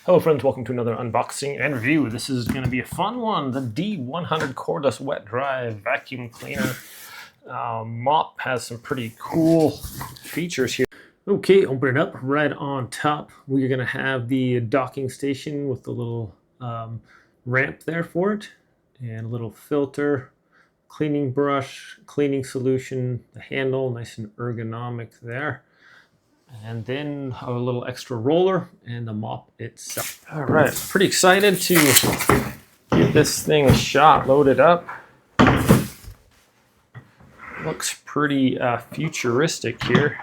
Hello friends, welcome to another unboxing and review. This is going to be a fun one. The D100 Cordless Wet Dry Vacuum Cleaner mop has some pretty cool features here. Okay, open it up. Right on top, we're going to have the docking station with the little ramp there for it, and a little filter, cleaning brush, cleaning solution, the handle, nice and ergonomic there. And then a little extra roller and the mop itself. All right, pretty excited to give this thing a shot. Load it up. Looks pretty futuristic here.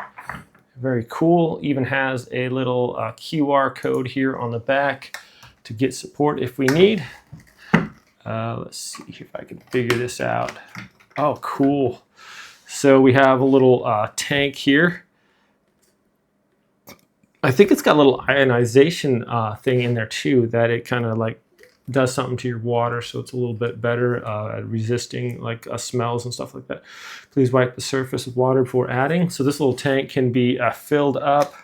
Very cool. Even has a little QR code here on the back to get support if we need. Let's see if I can figure this out. Oh, cool. So we have a little tank here. I think it's got a little ionization thing in there too, that it kind of like does something to your water, so it's a little bit better at resisting like smells and stuff like that. Please wipe the surface with water before adding. So this little tank can be filled up.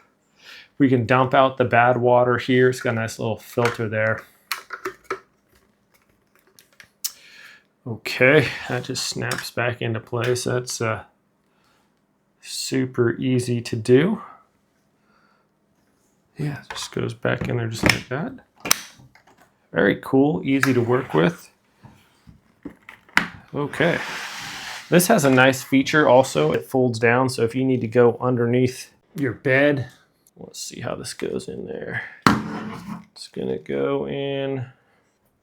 We can dump out the bad water here. It's got a nice little filter there. Okay, that just snaps back into place. That's super easy to do. Yeah, it just goes back in there just like that. Very cool, easy to work with. Okay. This has a nice feature also. It folds down, so if you need to go underneath your bed, let's see how this goes in there. It's gonna go in,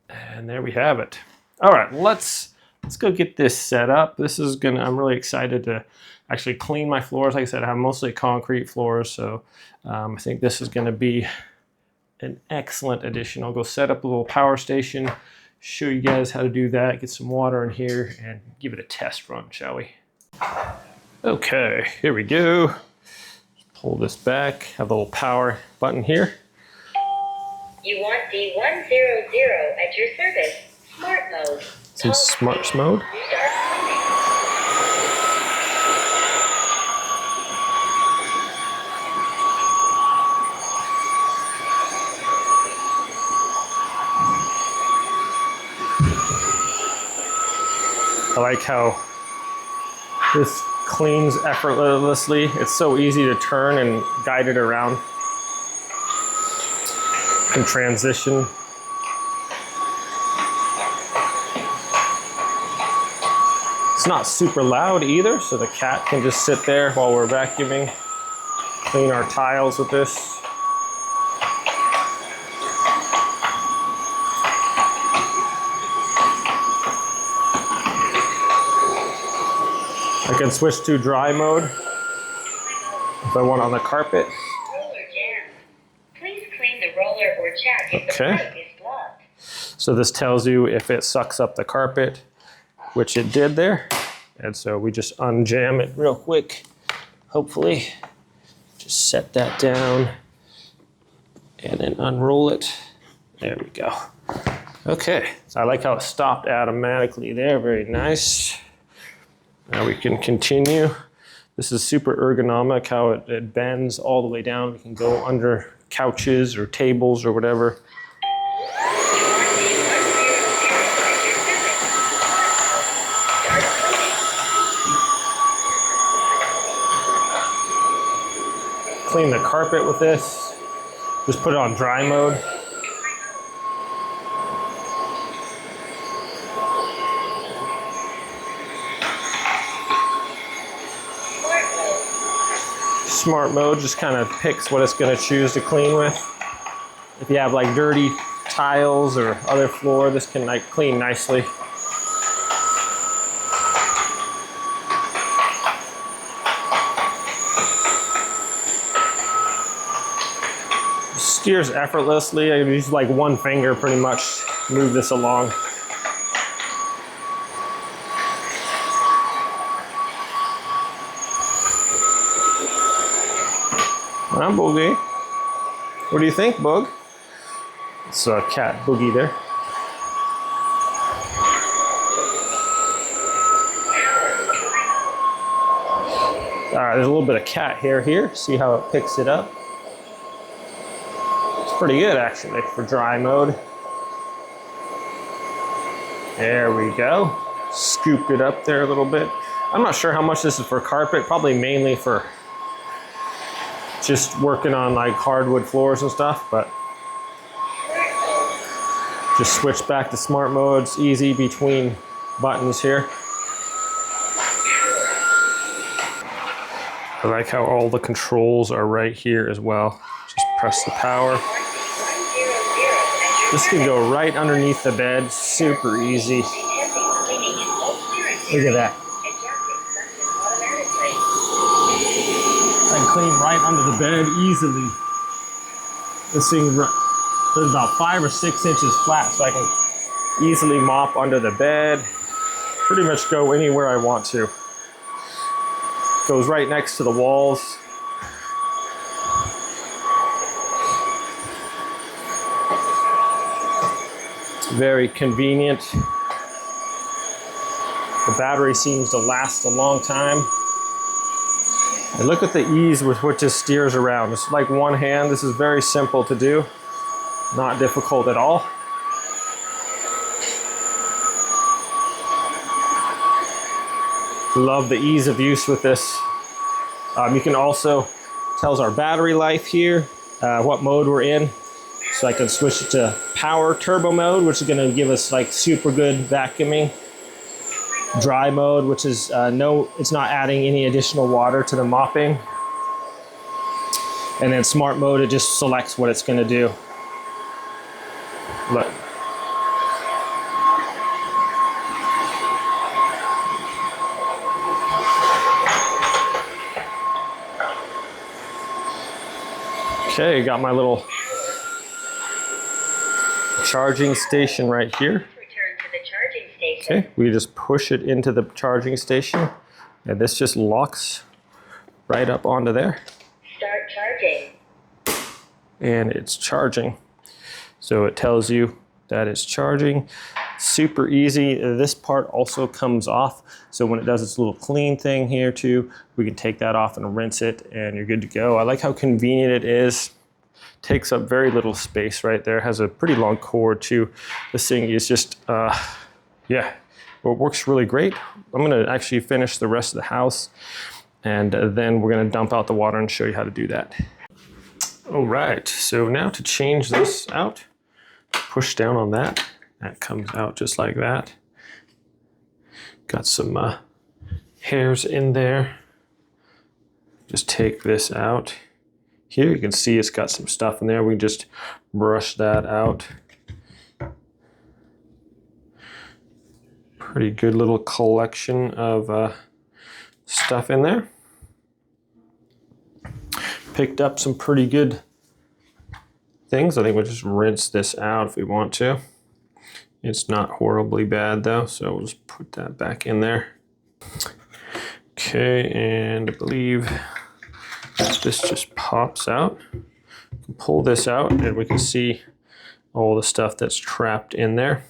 and there we have it. All right, let's go get this set up. I'm really excited to actually clean my floors. Like I said, I have mostly concrete floors, so I think this is gonna be an excellent addition. I'll go set up a little power station, show you guys how to do that, get some water in here, and give it a test run, shall we? Okay, here we go. Just pull this back, have a little power button here. Uwant D100 at your service. Smart mode. It's in smart mode. I like how this cleans effortlessly. It's so easy to turn and guide it around and transition. It's not super loud either, so the cat can just sit there while we're vacuuming, clean our tiles with this. I can switch to dry mode if I want on the carpet. Roller jam. Please clean the roller or check if the pipe is blocked. So this tells you if it sucks up the carpet, which it did there. And so we just unjam it real quick, hopefully. Just set that down and then unroll it. There we go. Okay, so I like how it stopped automatically there, very nice. Now we can continue. This is super ergonomic, how it bends all the way down. We can go under couches or tables or whatever. Clean the carpet with this. Just put it on dry mode. Smart mode just kind of picks what it's going to choose to clean with. If you have like dirty tiles or other floor, this can like clean nicely. Steers effortlessly. I use like one finger pretty much to move this along. Huh, Boogie? What do you think, Boog? It's a cat, Boogie there. All right, there's a little bit of cat hair here. See how it picks it up. pretty good actually for dry mode. There we go. Scooped it up there a little bit. I'm not sure how much this is for carpet, probably mainly for just working on like hardwood floors and stuff, but just switch back to smart mode. It's easy between buttons here. I like how all the controls are right here as well. Just press the power. This can go right underneath the bed, super easy. Look at that. I can clean right under the bed easily. This thing is about 5 or 6 inches flat, so I can easily mop under the bed. Pretty much go anywhere I want to. Goes right next to the walls. Very convenient. The battery seems to last a long time. And look at the ease with which it steers around. It's like one hand. This is very simple to do. Not difficult at all. Love the ease of use with this. You can also, tells our battery life here, what mode we're in. So I can switch it to power turbo mode, which is gonna give us like super good vacuuming. Dry mode, which is it's not adding any additional water to the mopping. And then smart mode, it just selects what it's gonna do. Look. Okay, got my little charging station right here. Okay, we just push it into the charging station, and this just locks right up onto there. Start charging. And it's charging. So it tells you that it's charging. Super easy. This part also comes off. So when it does its little clean thing here too, we can take that off and rinse it and you're good to go. I like how convenient it is. Takes up very little space right there. Has a pretty long cord too. This thing is just, yeah, well, it works really great. I'm gonna actually finish the rest of the house and then we're gonna dump out the water and show you how to do that. All right, so now to change this out, push down on that. That comes out just like that. Got some hairs in there. Just take this out. Here you can see it's got some stuff in there. We can just brush that out. Pretty good little collection of stuff in there. Picked up some pretty good things. I think we'll just rinse this out if we want to. It's not horribly bad though, so we'll just put that back in there. Okay, and I believe this just pops out. Pull this out and we can see all the stuff that's trapped in there.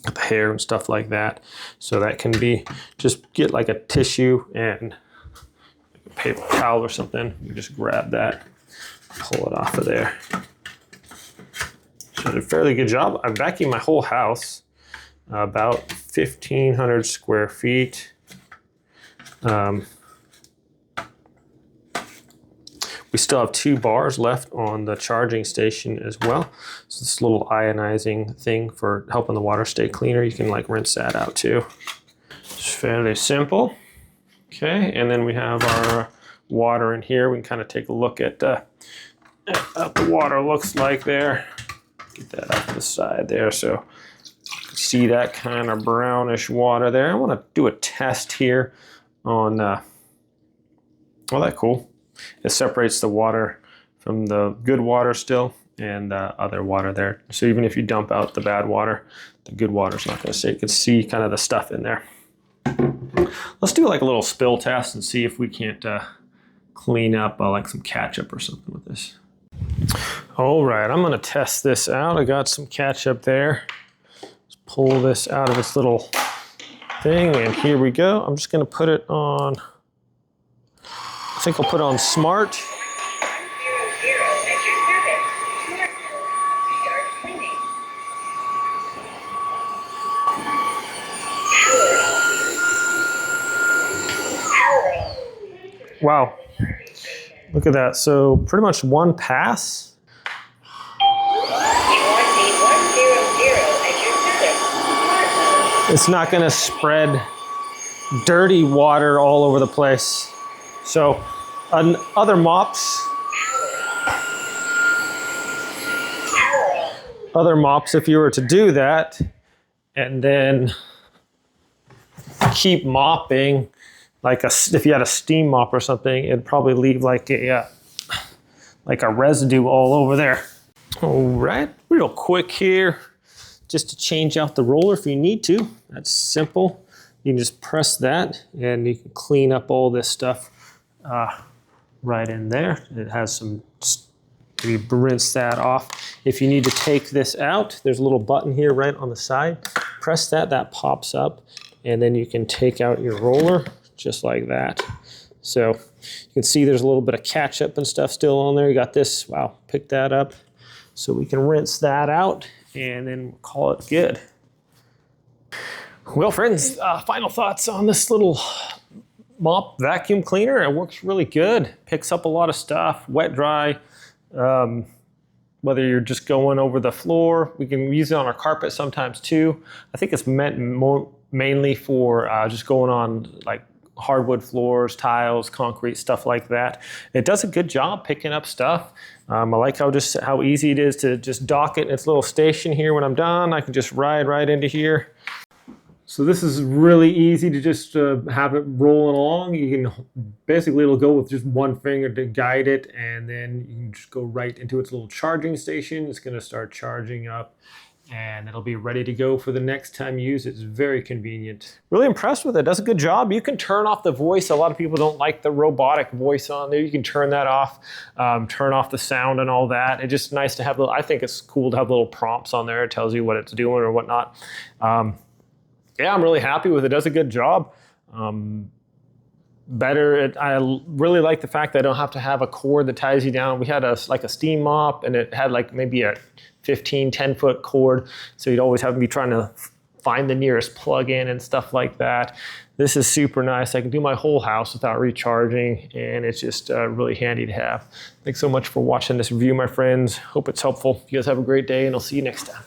The hair and stuff like that. So that can be, just get like a tissue and a paper towel or something. You just grab that, pull it off of there. So did a fairly good job. I vacuumed my whole house, about 1,500 square feet. We still have 2 bars left on the charging station as well. So this little ionizing thing for helping the water stay cleaner, you can like rinse that out too. It's fairly simple. Okay, and then we have our water in here. We can kind of take a look at what the water looks like there. Get that off the side there, so you can see that kind of brownish water there. I want to do a test here on, well, that's cool. It separates the water from the good water still and other water there. So even if you dump out the bad water, the good water's not going to stay. You can see kind of the stuff in there. Let's do like a little spill test and see if we can't clean up like some ketchup or something with this. All right, I'm going to test this out. I got some ketchup there. Let's pull this out of its little thing, and here we go. I'm just going to put it on, I think I'll put it on smart. Wow. Look at that. So pretty much one pass. Uwant D100 at your service. It's not going to spread dirty water all over the place. So other mops, if you were to do that and then keep mopping, if you had a steam mop or something, it'd probably leave like a residue all over there. All right, real quick here, just to change out the roller if you need to. That's simple. You can just press that and you can clean up all this stuff right in there. It has some, maybe rinse that off. If you need to take this out, there's a little button here right on the side. Press that, that pops up, and then you can take out your roller just like that. So you can see there's a little bit of catch-up and stuff still on there. You got this, wow, pick that up. So we can rinse that out and then call it good. Well, friends, final thoughts on this little mop vacuum cleaner. It works really good. Picks up a lot of stuff, wet, dry. Whether you're just going over the floor, we can use it on our carpet sometimes too. I think it's meant mainly for just going on like hardwood floors, tiles, concrete, stuff like that. It does a good job picking up stuff. I like how easy it is to just dock it in its little station here. When I'm done, I can just ride right into here. So this is really easy to just have it rolling along. You can basically, it'll go with just one finger to guide it, and then you can just go right into its little charging station. It's going to start charging up, and it'll be ready to go for the next time you use it. It's very convenient. Really impressed with it. It does a good job. You can turn off the voice. A lot of people don't like the robotic voice on there. You can turn that off, turn off the sound and all that. It's just nice to have I think it's cool to have little prompts on there. It tells you what it's doing or whatnot. Yeah, I'm really happy with it. It does a good job. I really like the fact that I don't have to have a cord that ties you down. We had like a steam mop, and it had like maybe a 10-foot cord. So you'd always have to be trying to find the nearest plug-in and stuff like that. This is super nice. I can do my whole house without recharging, and it's just really handy to have. Thanks so much for watching this review, my friends. Hope it's helpful. You guys have a great day, and I'll see you next time.